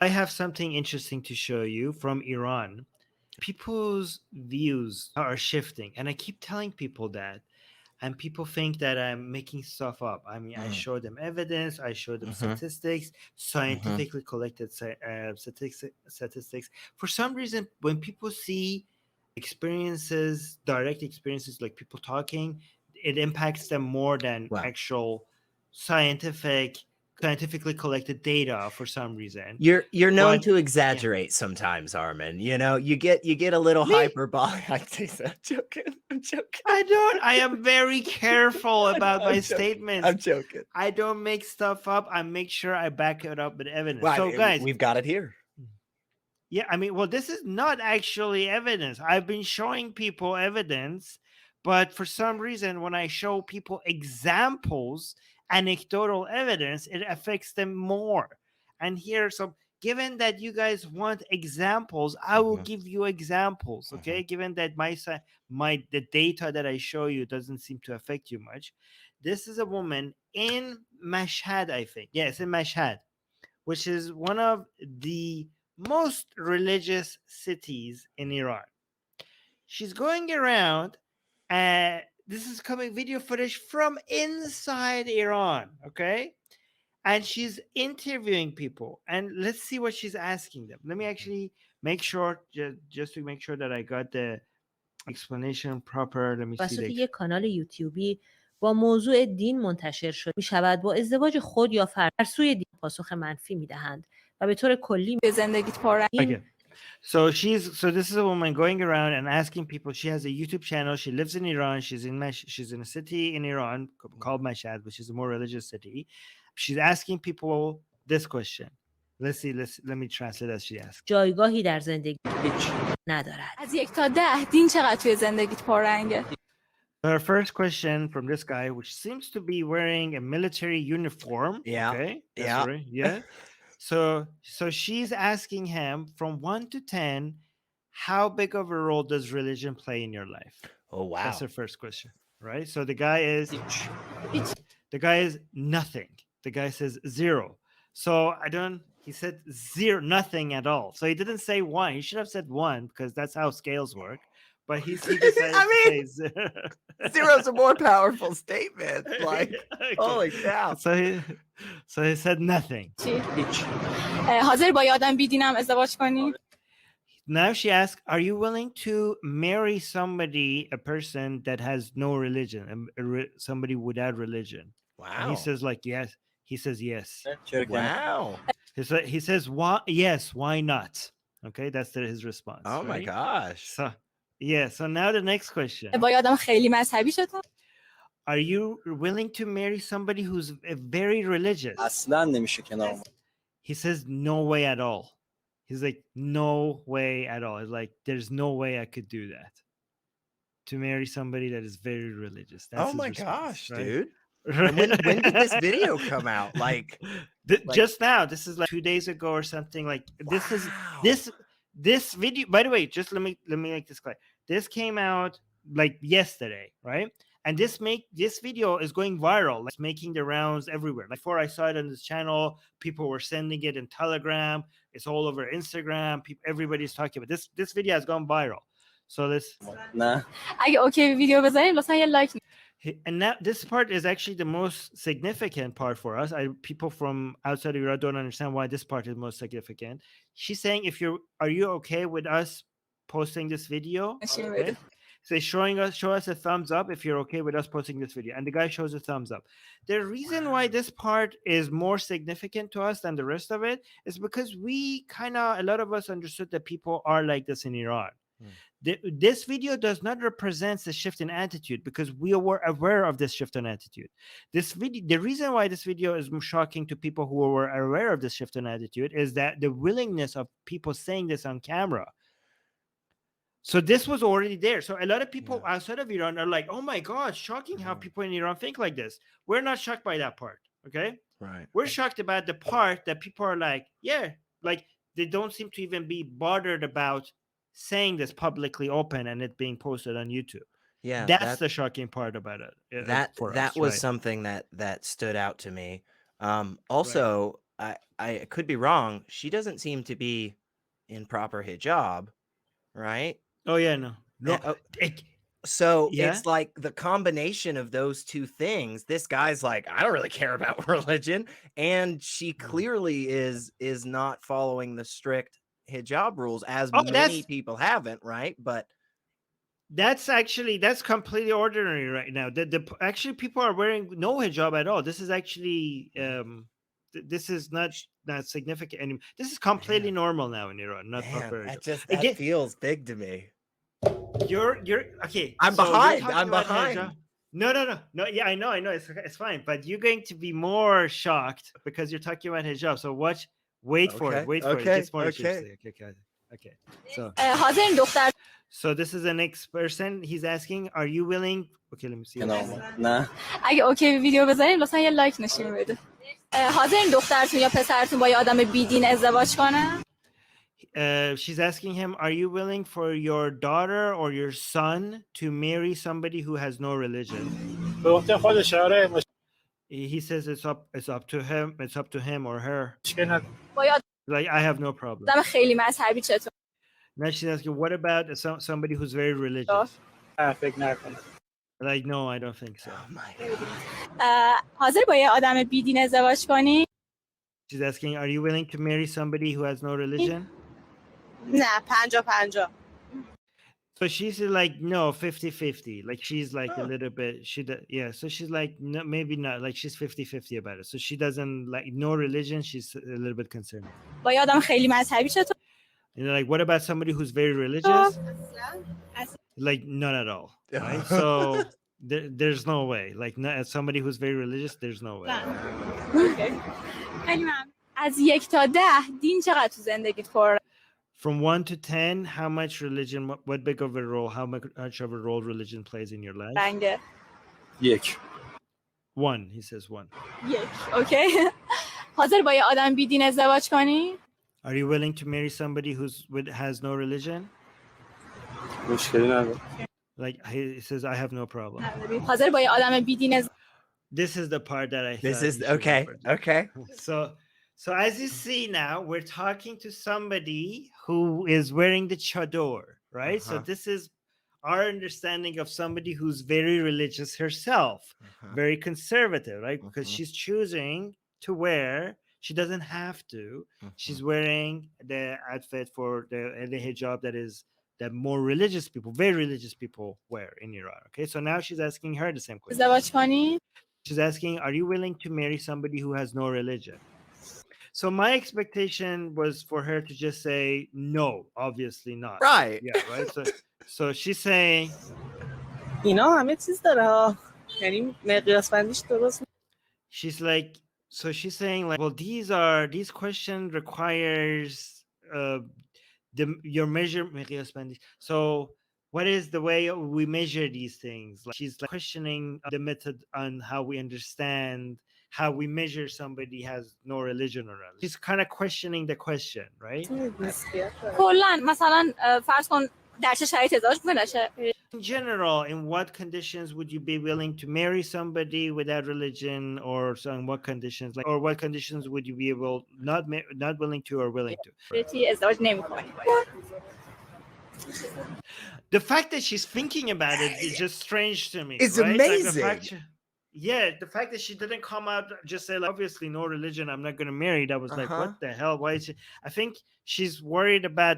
I have something interesting to show you from Iran. People's views are shifting, and I keep telling people that. And people think that I'm making stuff up. I mean, I show them evidence, I show them statistics, scientifically collected statistics. For some reason, when people see experiences, direct experiences, like people talking, it impacts them more than actual scientifically collected data for some reason. You're known to exaggerate sometimes, Armin. You know, you get a little hyperbolic. I'm joking. I am very careful about my statements. I'm joking. I don't make stuff up. I make sure I back it up with evidence. Well, so guys, we've got it here. Yeah, I mean, well, this is not actually evidence. I've been showing people evidence, but for some reason, when I show people examples, anecdotal evidence, it affects them more. And here, so given that you guys want examples, I will give you examples. Okay, given that the data that I show you doesn't seem to affect you much. This is a woman in Mashhad, I think. Yes, in Mashhad, which is one of the most religious cities in Iran. She's going around, and this is coming video footage from inside Iran, okay? And she's interviewing people, and let's see what she's asking them. Let me actually make sure, just to make sure that I got the explanation proper. Let me see. یک کانال یوتیوبی با موضوع دین منتشر شد می‌شود با ازدواج خود یا فرد در سوی دین پاسخ منفی می‌دهند و به طور کلی به زندگیت پارنگ. So this is a woman going around and asking people. She has a YouTube channel. She lives in Iran. She's in a city in Iran called Mashhad, which is a more religious city. She's asking people this question. Let me translate as she asks. جایگاهی در زندگی ندارد. از 1 تا 10 دین چقدر توی زندگیت پررنگه؟ Her first question from this guy, which seems to be wearing a military uniform. Yeah. Okay. That's right. Yeah. So she's asking him from 1 to 10, how big of a role does religion play in your life? Oh, wow. That's her first question, right? So the guy is nothing. The guy says 0. So he said 0, nothing at all. So he didn't say 1. He should have said 1 because that's how scales work. But he decided to say 0. 0 is a more powerful statement. Like, okay. Holy cow. So he said nothing. حاضر با آدم بی‌دینم ازدواج کنی؟ Now she asks, are you willing to marry a person that has no religion, somebody without religion? Wow. And he says yes. He says yes. Wow. He says, why? Yes, why not? Okay, that's his response. Oh, right? My gosh. So now the next question. با آدم خیلی مذهبی شد؟ Are you willing to marry somebody who's very religious? اصلاً نمیشه کنار. He says no way at all. He's like, no way at all. It's like, there's no way I could do that. To marry somebody that is very religious. That's my response, gosh, right? dude. When did this video come out? Just now. This is like 2 days ago or something. Like this video. By the way, just let me make this clear. This came out like yesterday, right? And this video is going viral. It's making the rounds everywhere. Like before I saw it on this channel, people were sending it in Telegram. It's all over Instagram. Everybody's talking about this video has gone viral. So this. Nah. Okay, video بذاریم لطفا یه like. And now this part is actually the most significant part for us. People from outside of Iran don't understand why this part is most significant. She's saying, are you okay with us posting this video? Okay. So show us a thumbs up if you're okay with us posting this video. And the guy shows a thumbs up. The reason why this part is more significant to us than the rest of it is because a lot of us understood that people are like this in Iran. This video does not represent the shift in attitude because we were aware of this shift in attitude. The reason why this video is shocking to people who were aware of this shift in attitude is that the willingness of people saying this on camera. So this was already there. So a lot of people outside of Iran are like, oh my God, shocking how people in Iran think like this. We're not shocked by that part. Okay. Right. We're shocked about the part that people are like, like they don't seem to even be bothered about saying this publicly open and it being posted on YouTube. Yeah. That's the shocking part about it. That was something that stood out to me. Also, I could be wrong. She doesn't seem to be in proper hijab, right? Oh yeah, no. It- So Yeah? it's like the combination of those two things. This guy's like, I don't really care about religion, and she clearly is not following the strict hijab rules, as Oh, many people haven't, right? But that's completely ordinary right now. Actually people are wearing no hijab at all. This is actually this is not significant anymore. This is completely normal now in Iran, not man, proper that hijab. that Again, feels big to me. you're okay. I'm so you're behind. talking I'm about behind. hijab. No. Yeah, I know. It's fine. But you're going to be more shocked because you're talking about hijab. So watch. Wait for it. Wait for it. It gets more interesting. Okay. So حاضرین دختر so this is the next person. He's asking, are you willing? Okay, let me see. نه اگه اوکی ویدیو بذارین لطفا یه لایک نشون بده. حاضرین دخترتون یا پسرتون با یه آدم بیدین ازدواج کنه؟ She's asking him, are you willing for your daughter or your son to marry somebody who has no religion? به وقت خودش آره He says it's up to him. It's up to him or her. مشکل نداره. با یه Like, I have no problem. آدم خیلی مذهبی چطور؟ Now she's asking, what about somebody who's very religious? نه فکر نکنم. Like, no, I don't think so. Oh my God. حاضر با یه آدم بیدین ازدواج کنی؟ She's asking, are you willing to marry somebody who has no religion? نه 50-50 So she's like, no, 50-50. Like, she's like a little bit, yeah. So she's like, no, maybe not. Like, she's 50-50 about it. So she doesn't like no religion. She's a little bit concerned. با یه آدم خیلی مذهبی چطور؟ And they're like, what about somebody who's very religious? Like, not at all. Right? So there's no way. Like, not, somebody who's very religious, there's no way. خیلی ممنون. از 1 تا 10 دین چقدر تو زندگیت پر؟ From 1 to 10, how much religion, what big of a role, how much of a role religion plays in your life? رنگه. 1 1, he says 1. 1. اوکی. حاضر با یه آدم بیدین ازدواج کنی؟ Are you willing to marry somebody has no religion? مشکلی نداره. Like, he says, I have no problem. حاضر با یه آدم بیدین ازدواج This is the part that I This thought is you should okay. refer to. Okay. So as you see now, we're talking to somebody who is wearing the chador, right? So this is our understanding of somebody who's very religious herself, very conservative, right? Because she's choosing to wear, she doesn't have to. She's wearing the outfit for the hijab that more religious people, very religious people wear in Iran. Okay, so now she's asking her the same question. ازدواج کنی؟ She's asking, are you willing to marry somebody who has no religion? So my expectation was for her to just say, no, obviously not. Right. Yeah, right. So she's saying, اینا همه چیز داره ها یعنی مقیاس بندیش درست she's like, so she's saying like, well, these question requires your measure. So what is the way we measure these things? Like, she's like questioning the method on how we understand how we measure somebody has no religion or not. She's kind of questioning the question, right? کلا مثلا فرض کن در چه شرایطی ازدواج می‌کنی؟ In general, in what conditions would you be willing to marry somebody without religion, or so in what conditions, like, or what conditions would you be able not willing to or willing to? ازدواج نمی‌کنی. The fact that she's thinking about it is just strange to me. It's right? Like, amazing. the fact that she didn't come out just say like, obviously no religion, I'm not going to marry. That was like, what the hell? Why is she? I think she's worried about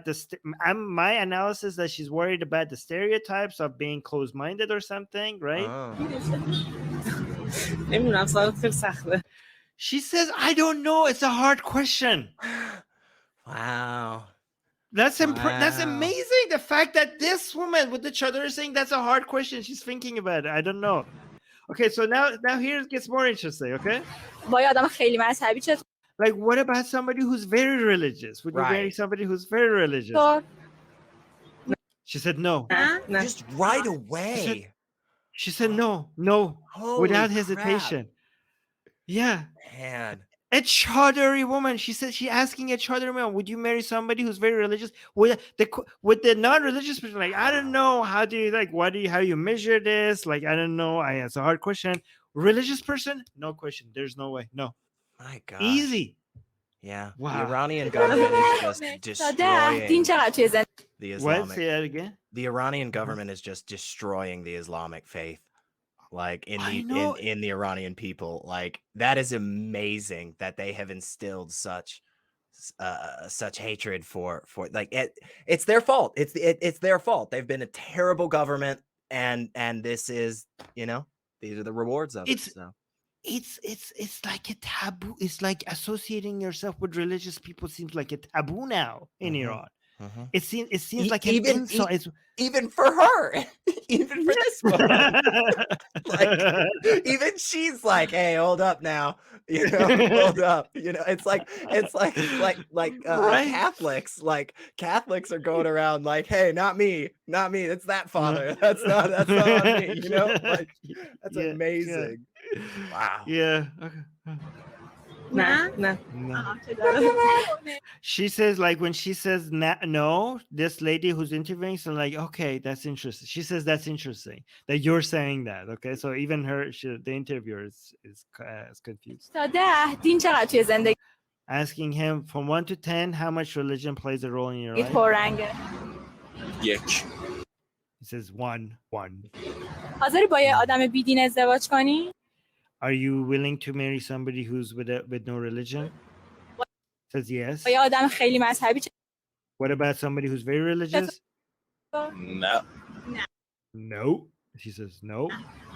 my analysis that she's worried about the stereotypes of being closed-minded or something, right? نمیدونم سوال خیلی سخته She says, I don't know. It's a hard question. Wow. That's that's Wow. amazing. The fact that this woman with the chador is saying that's a hard question. She's thinking about it. I don't know. Okay, so now here it gets more interesting, okay? با یه آدم خیلی مذهبی چطور؟ Like, what about somebody who's very religious? Would you marry Right. somebody who's very religious? She said no. نه Just right away. She said no, Holy without crap. hesitation. Yeah. Man. A chadori woman. She said she asking a chadori woman, would you marry somebody who's very religious? With the non-religious person, like, I don't know, how do you measure this? Like, I don't know. It's a hard question. Religious person, no question. There's no way. No. My God. Easy. Yeah. The Wow. Iranian government is just تا 10 دین destroying چقدر توی زندگی the What? Islamic. Say that again. The Iranian government is just destroying the Islamic faith, like in I the know. in the Iranian people. Like that is amazing that they have instilled such hatred for like it's their fault. It's their fault. They've been a terrible government, and this is, you know, these are the rewards of it. It's So it's like a taboo. It's like associating yourself with religious people seems like a taboo now in Mhm. Iran. Mhm. It seems like an even insult. It's even for her, even for this woman, like even she's like, hey, hold up now, you know, hold up, you know. It's like Right. Catholics are going around like, hey, not me, it's that father, that's not on me, you know. Like that's Yeah, amazing. Wow. Yeah. Okay. نه نه No. She says, like, when she says no, this lady who's interviewing, so like, okay, that's interesting. She says that's interesting that you're saying that. Okay, so even her, the interviewer is confused. تا 10 دین چقدر توی زندگی Asking him from 1 to 10 how much religion plays a role in your life. پررنگه 1. He says 1. حاضری با یه آدم بیدین ازدواج کنی Are you willing to marry somebody who's with no religion? Says yes. با یه آدم خیلی مذهبی What about somebody who's very religious? نه. No. She says no.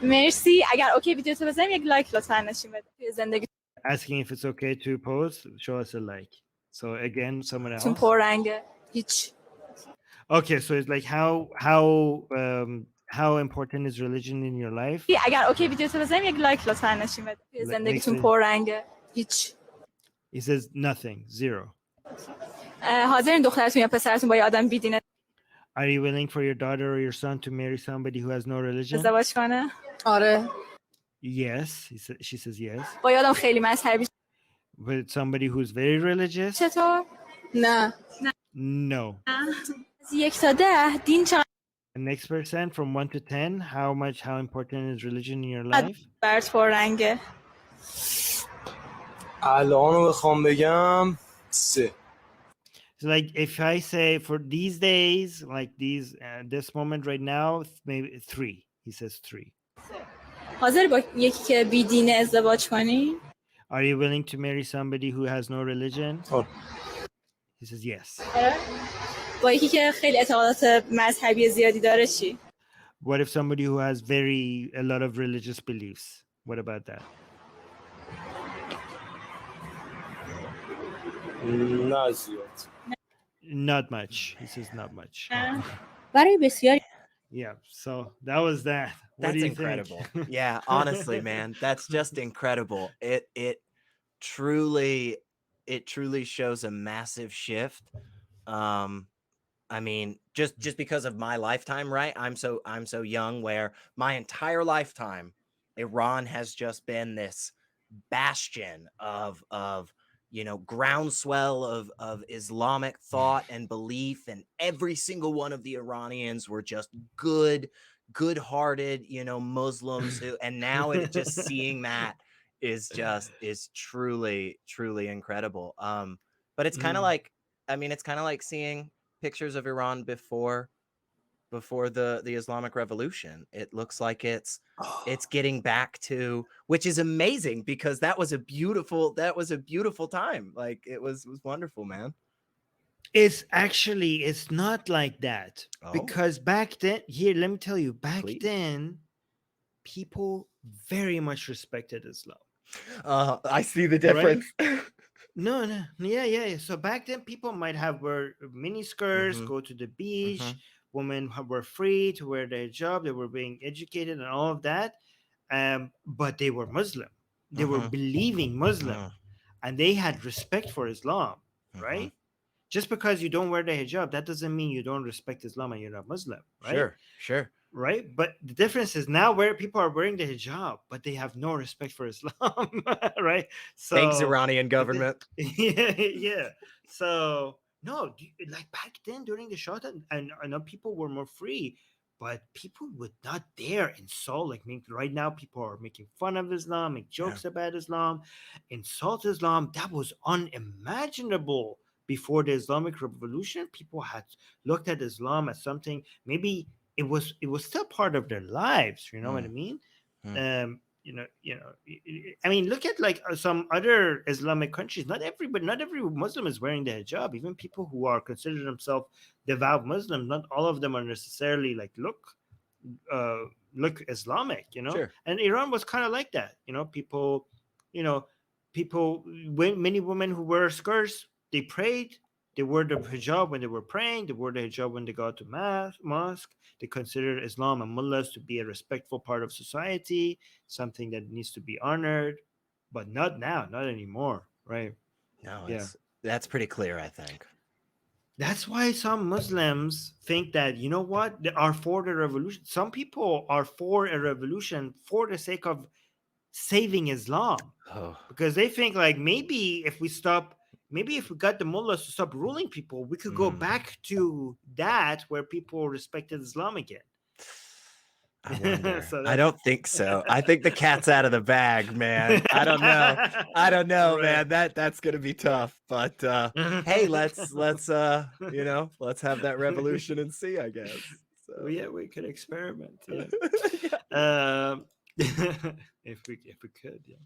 مرسی اگر اوکی ویدیو تو بزنیم یک لایک لطفا نشون بده توی زندگی Asking if it's okay to post, show us a like. So again, someone else. تون پررنگه هیچ Okay, so it's like how important is religion in your life? اگر اوکی ویدیو تو بزنیم یک لایک لطفا نشون بده توی زندگیتون Next. پررنگه هیچ He says nothing, 0. حاضرین دخترتون یا پسرتون با یه آدم بیدین Are you willing for your daughter or your son to marry somebody who has no religion? ازدواج کنه آره Yes, she says yes. با یه آدم خیلی مذهبی With somebody who's very religious? چطور نه No. از 1 تا 10 دین چقدر The next person from 1 to 10, how important is religion in your life? برات پررنگه الان رو بخوام بگم 3. So like if I say for these days, like this moment right now, maybe 3. He says 3. حاضر با یکی که بیدینه ازدواج کنی Are you willing to marry somebody who has no religion? Oh. He says yes. با یکی که خیلی اعتقادات مذهبی زیادی داره چی What if somebody who has a lot of religious beliefs? What about that? نه زیاد. Not much. He says not much. برای بسیاری Yeah. So that was that. What That's do you incredible. think? Yeah, honestly, man, that's just incredible. It truly shows a massive shift. I mean, just because of my lifetime, right? I'm so young, where my entire lifetime Iran has just been this bastion of you know, groundswell of Islamic thought and belief, and every single one of the Iranians were just good-hearted, you know, Muslims who, and now it just seeing that is truly incredible. But it's kind of like, I mean, it's kind of like seeing pictures of Iran before the Islamic Revolution. It looks like it's getting back to, which is amazing, because that was a beautiful time. Like it was wonderful, man. It's not like that. Oh. Because back then, here, let me tell you, Please. then people very much respected Islam. I see the difference. No. Yeah. So back then, people might have wear mini skirts, Mhm. go to the beach. Women were free to wear their hijab. They were being educated and all of that. But they were Muslim. They were believing Muslim, and they had respect for Islam, right? Just because you don't wear the hijab, that doesn't mean you don't respect Islam and you're not Muslim, right? Sure. Right? But the difference is now where people are wearing the hijab, but they have no respect for Islam, right? So Thanks, Iranian government. Yeah. So no, like back then during the Shah, and I know people were more free. but people would not dare insult. Like right now, people are making fun of Islam, make jokes about Islam, insult Islam. That was unimaginable before the Islamic Revolution. People had looked at Islam as something, maybe it was still part of their lives. You know what I mean? I mean, look at like some other Islamic countries. Not every Muslim is wearing the hijab. Even people who are considered themselves devout Muslims, not all of them are necessarily like look Islamic. Sure. And Iran was kind of like that. People, many women who wear skirts, they prayed. They wore the hijab when they were praying. They wore the hijab when they got to mosque. They considered Islam and mullahs to be a respectful part of society, something that needs to be honored, but not now, not anymore, right? No, that's pretty clear, I think. That's why some Muslims think that, you know what, they are for the revolution. Some people are for a revolution for the sake of saving Islam, because they think like maybe if we got the mullahs to stop ruling people, we could go back to that where people respected Islam again. I wonder. I don't think so. I think the cat's out of the bag, man. I don't know, Right. man. That's gonna be tough. But hey, let's have that revolution and see, I guess. So. Well, yeah, we could experiment. Yeah. Yeah. If we could, yeah.